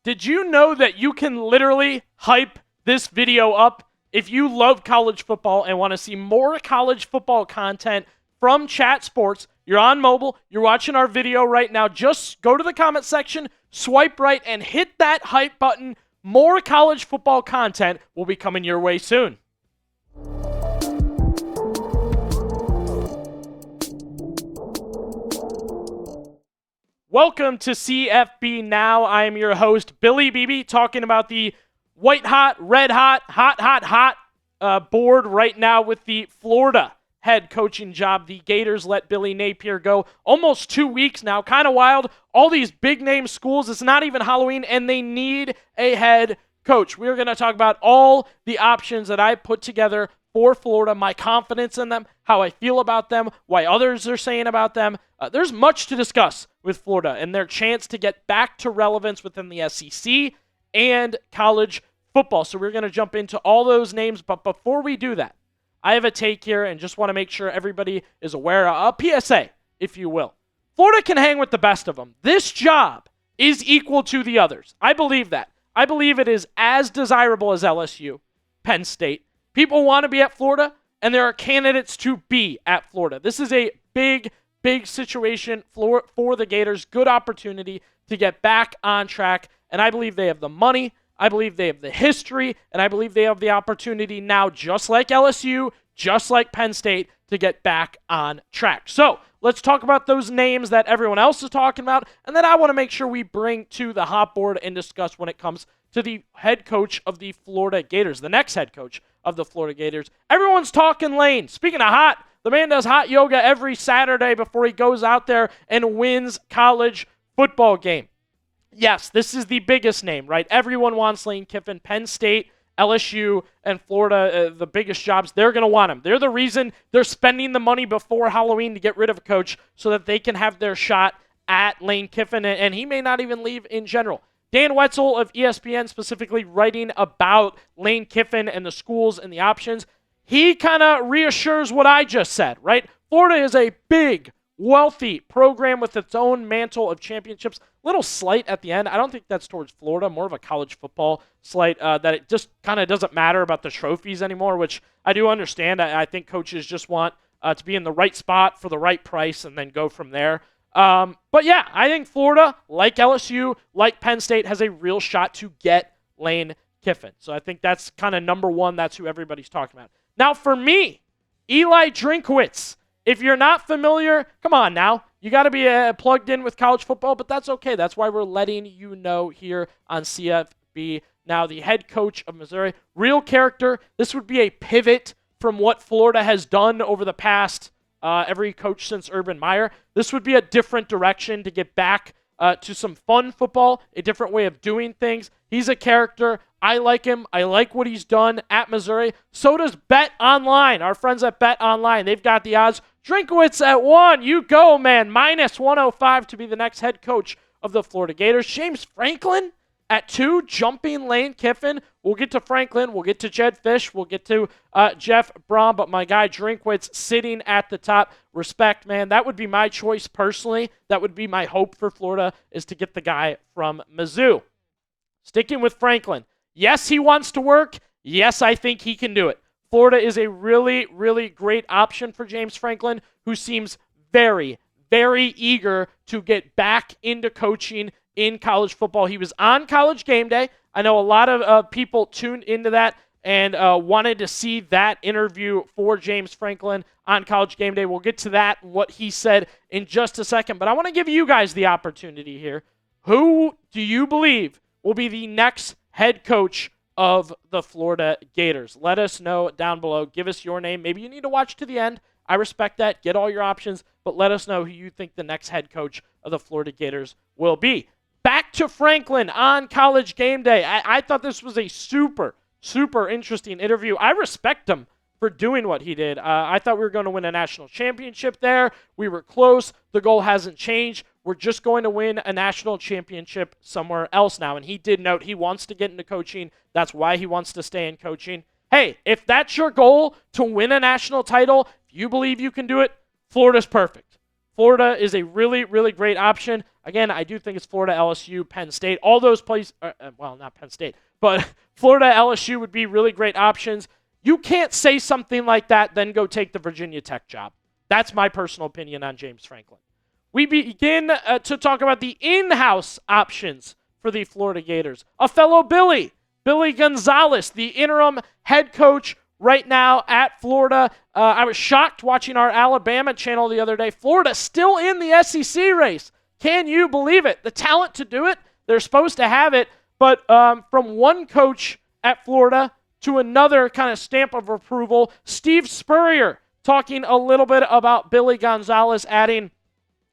Did you know that you can literally hype this video up? If you love college football and want to see more college football content from Chat Sports, you're on mobile, you're watching our video right now, just go to the comment section, swipe right, and hit that hype button. More college football content will be coming your way soon. Welcome to CFB Now. I am your host, Billy Beebe, talking about the white hot, red hot, hot board right now with the Florida head coaching job. The Gators let Billy Napier go almost 2 weeks now. Kind of wild. All these big name schools. It's not even Halloween, and they need a head coach. We're going to talk about all the options that I put together for Florida, my confidence in them, how I feel about them, why others are saying about them. There's much to discuss with Florida and their chance to get back to relevance within the SEC and college football. So we're going to jump into all those names. But before we do that, I have a take here and just want to make sure everybody is aware of a PSA, if you will. Florida can hang with the best of them. This job is equal to the others. I believe that. I believe it is as desirable as LSU, Penn State. People want to be at Florida, and there are candidates to be at Florida. This is a big situation for the Gators. Good opportunity to get back on track, and I believe they have the money, I believe they have the history, and I believe they have the opportunity now, just like LSU, just like Penn State, to get back on track. So let's talk about those names that everyone else is talking about, and then I want to make sure we bring to the hot board and discuss when it comes to the head coach of the Florida Gators, the next head coach of the Florida Gators. Everyone's talking Lane. Speaking of hot, the man does hot yoga every Saturday before he goes out there and wins college football game. Yes, this is the biggest name, right? Everyone wants Lane Kiffin. Penn State, LSU, and Florida, the biggest jobs, they're going to want him. They're the reason they're spending the money before Halloween to get rid of a coach so that they can have their shot at Lane Kiffin, and he may not even leave in general. Dan Wetzel of ESPN specifically writing about Lane Kiffin and the schools and the options. He kind of reassures what I just said, right? Florida is a big, wealthy program with its own mantle of championships. Little slight at the end. I don't think that's towards Florida, more of a college football slight, that it just kind of doesn't matter about the trophies anymore, which I do understand. I think coaches just want to be in the right spot for the right price and then go from there. But yeah, I think Florida, like LSU, like Penn State, has a real shot to get Lane Kiffin. So I think that's kind of number one. That's who everybody's talking about. Now for me, Eli Drinkwitz. If you're not familiar, come on now. You got to be plugged in with college football, but that's okay. That's why we're letting you know here on CFB. Now the head coach of Missouri, real character. This would be a pivot from what Florida has done over the past every coach since Urban Meyer. This would be a different direction to get back to some fun football, a different way of doing things. He's a character. I like him. I like what he's done at Missouri. So does Betonline. Our friends at Betonline, they've got the odds. Drinkwitz at 1. You go, man. Minus 105 to be the next head coach of the Florida Gators. James Franklin at 2, jumping Lane Kiffin. We'll get to Franklin. We'll get to Jed FIsh. We'll get to Jeff Brohm. But my guy Drinkwitz sitting at the top. Respect, man. That would be my choice personally. That would be my hope for Florida, is to get the guy from Mizzou. Sticking with Franklin. Yes, he wants to work. Yes, I think he can do it. Florida is a really, really great option for James Franklin, who seems very, very eager to get back into coaching in college football. He was on College Game Day. I know a lot of people tuned into that and wanted to see that interview for James Franklin on College Game Day. We'll get to that, what he said, in just a second. But I want to give you guys the opportunity here. Who do you believe will be the next head coach of the Florida Gators? Let us know down below. Give us your name. Maybe you need to watch to the end. I respect that. Get all your options, but let us know who you think the next head coach of the Florida Gators will be. Back to Franklin on College Game Day. I thought this was a super interesting interview. I respect him for doing what he did. I thought we were going to win a national championship there. We were close. The goal hasn't changed. We're just going to win a national championship somewhere else now. And he did note he wants to get into coaching. That's why he wants to stay in coaching. Hey, if that's your goal, to win a national title, if you believe you can do it, Florida's perfect. Florida is a really, really great option. Again, I do think it's Florida, LSU, Penn State. All those places, well, not Penn State, but Florida, LSU would be really great options. You can't say something like that, then go take the Virginia Tech job. That's my personal opinion on James Franklin. We begin to talk about the in-house options for the Florida Gators. A fellow Billy Gonzalez, the interim head coach right now at Florida. I was shocked watching our Alabama channel the other day. Florida still in the SEC race. Can you believe it? The talent to do it, they're supposed to have it. But from one coach at Florida to another kind of stamp of approval, Steve Spurrier talking a little bit about Billy Gonzalez, adding,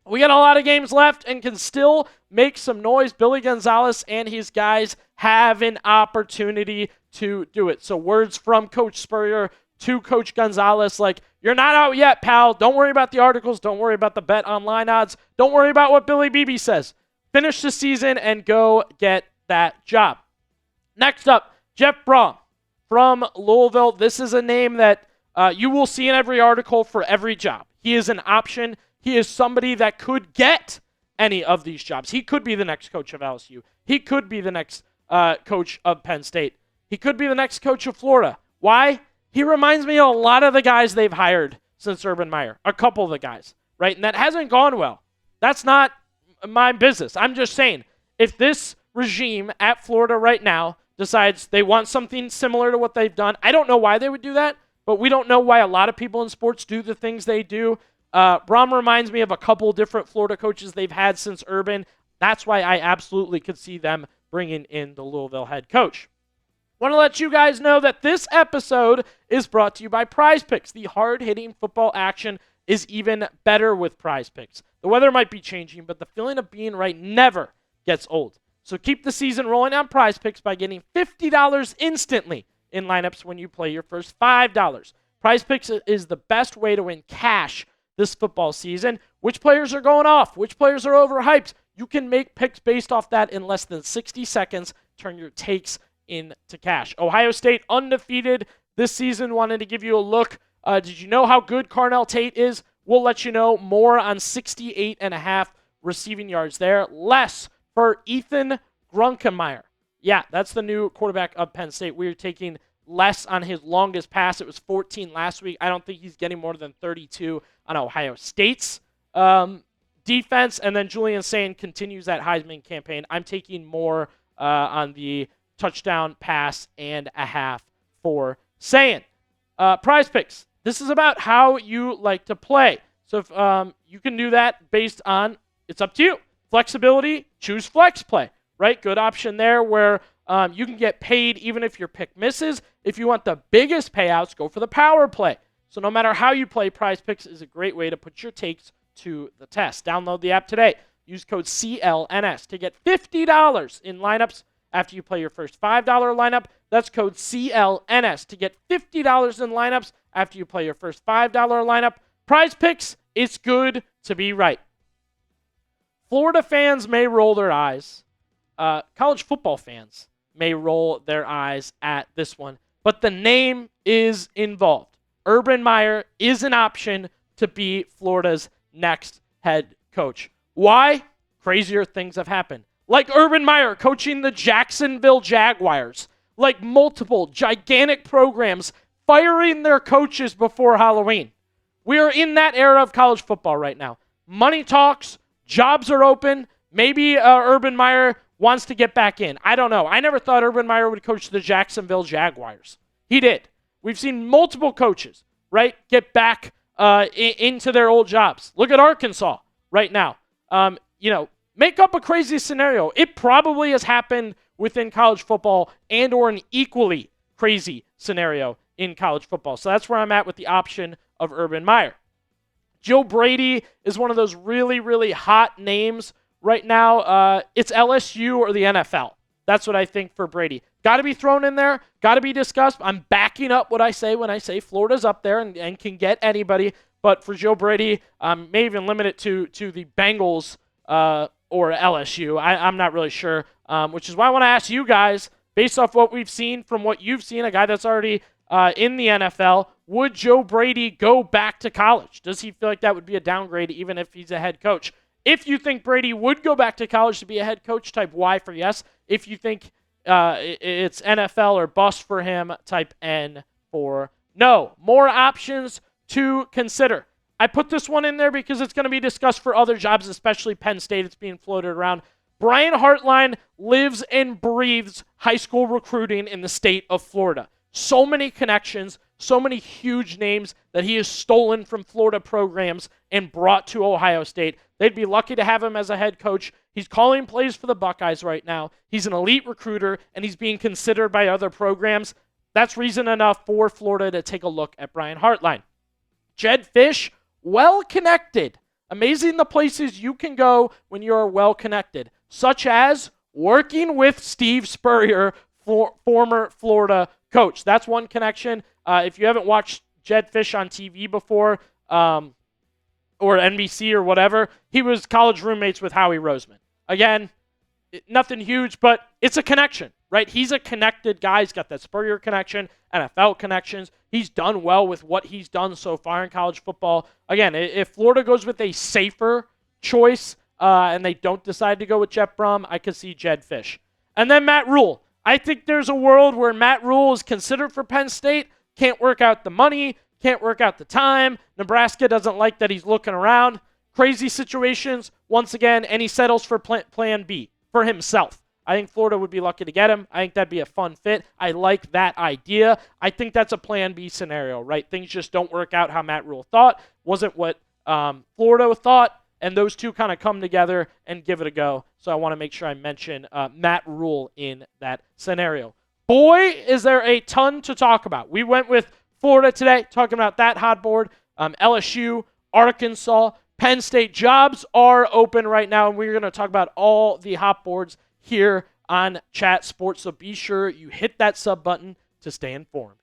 we got a lot of games left and can still make some noise. Billy Gonzalez and his guys have an opportunity to do it. So words from Coach Spurrier to Coach Gonzalez like, you're not out yet, pal. Don't worry about the articles. Don't worry about the Betonline odds. Don't worry about what Billy Beebe says. Finish the season and go get that job. Next up, Jeff Brohm from Louisville. This is a name that you will see in every article for every job. He is an option. He is somebody that could get any of these jobs. He could be the next coach of LSU. He could be the next coach of Penn State. He could be the next coach of Florida. Why? He reminds me of a lot of the guys they've hired since Urban Meyer. A couple of the guys, right? And that hasn't gone well. That's not my business. I'm just saying, if this regime at Florida right now decides they want something similar to what they've done, I don't know why they would do that, but we don't know why a lot of people in sports do the things they do. Brohm reminds me of a couple different Florida coaches they've had since Urban. That's why I absolutely could see them bringing in the Louisville head coach. Want to let you guys know that this episode is brought to you by Prize Picks. The hard-hitting football action is even better with Prize Picks. The weather might be changing, but the feeling of being right never gets old. So keep the season rolling on Prize Picks by getting $50 instantly in lineups when you play your first $5. Prize Picks is the best way to win cash this football season. Which players are going off? Which players are overhyped? You can make picks based off that in less than 60 seconds. Turn your takes into cash. Ohio State undefeated this season. Wanted to give you a look. Did you know how good Carnell Tate is? We'll let you know more on 68.5 receiving yards there. Less for Ethan Grunkemeyer. Yeah, that's the new quarterback of Penn State. We're taking less on his longest pass. It was 14 last week. I don't think he's getting more than 32 on Ohio State's defense. And then Julian Sain continues that Heisman campaign. I'm taking more on the touchdown pass and a half for Sain. Prize Picks. This is about how you like to play. So if you can do that based on, it's up to you. Flexibility, choose flex play, right? Good option there where you can get paid even if your pick misses. If you want the biggest payouts, go for the power play. So no matter how you play, Prize Picks is a great way to put your takes to the test. Download the app today. Use code CLNS to get $50 in lineups after you play your first $5 lineup. That's code CLNS to get $50 in lineups after you play your first $5 lineup. Prize Picks, it's good to be right. Florida fans may roll their eyes. College football fans may roll their eyes at this one, but the name is involved. Urban Meyer is an option to be Florida's next head coach. Why? Crazier things have happened. Like Urban Meyer coaching the Jacksonville Jaguars. Like multiple gigantic programs firing their coaches before Halloween. We are in that era of college football right now. Money talks, jobs are open. Maybe Urban Meyer wants to get back in. I don't know. I never thought Urban Meyer would coach the Jacksonville Jaguars. He did. We've seen multiple coaches, right, get back into their old jobs. Look at Arkansas right now. Make up a crazy scenario. It probably has happened within college football and or an equally crazy scenario in college football. So that's where I'm at with the option of Urban Meyer. Joe Brady is one of those really, really hot names right now. It's LSU or the NFL. That's what I think for Brady. Got to be thrown in there. Got to be discussed. I'm backing up what I say when I say Florida's up there and can get anybody. But for Joe Brady, may even limit it to the Bengals or LSU. I'm not really sure, which is why I want to ask you guys, based off what we've seen from what you've seen, a guy that's already in the NFL. Would Joe Brady go back to college? Does he feel like that would be a downgrade even if he's a head coach? If you think Brady would go back to college to be a head coach, type Y for yes. If you think it's NFL or bust for him, type N for no. More options to consider. I put this one in there because it's going to be discussed for other jobs, especially Penn State. It's being floated around. Brian Hartline lives and breathes high school recruiting in the state of Florida. So many connections, so many huge names that he has stolen from Florida programs and brought to Ohio State. They'd be lucky to have him as a head coach. He's calling plays for the Buckeyes right now. He's an elite recruiter, and he's being considered by other programs. That's reason enough for Florida to take a look at Brian Hartline. Jed FIsh, well-connected. Amazing the places you can go when you're well-connected, such as working with Steve Spurrier, former Florida coach. That's one connection. If you haven't watched Jed FIsh on TV before, or NBC or whatever, he was college roommates with Howie Roseman. Again, nothing huge, but it's a connection, right? He's a connected guy. He's got that Spurrier connection, NFL connections. He's done well with what he's done so far in college football. Again, if Florida goes with a safer choice and they don't decide to go with Jeff Brohm, I could see Jed FIsh. And then Matt Rhule. I think there's a world where Matt Rhule is considered for Penn State, can't work out the money, can't work out the time. Nebraska doesn't like that he's looking around. Crazy situations, once again, and he settles for plan B for himself. I think Florida would be lucky to get him. I think that'd be a fun fit. I like that idea. I think that's a plan B scenario, right? Things just don't work out how Matt Rhule thought. Wasn't what Florida thought, and those two kind of come together and give it a go. So I want to make sure I mention Matt Rhule in that scenario. Boy, is there a ton to talk about. We went with Florida today, talking about that hot board. LSU, Arkansas, Penn State jobs are open right now, and we're going to talk about all the hot boards here on Chat Sports. So be sure you hit that sub button to stay informed.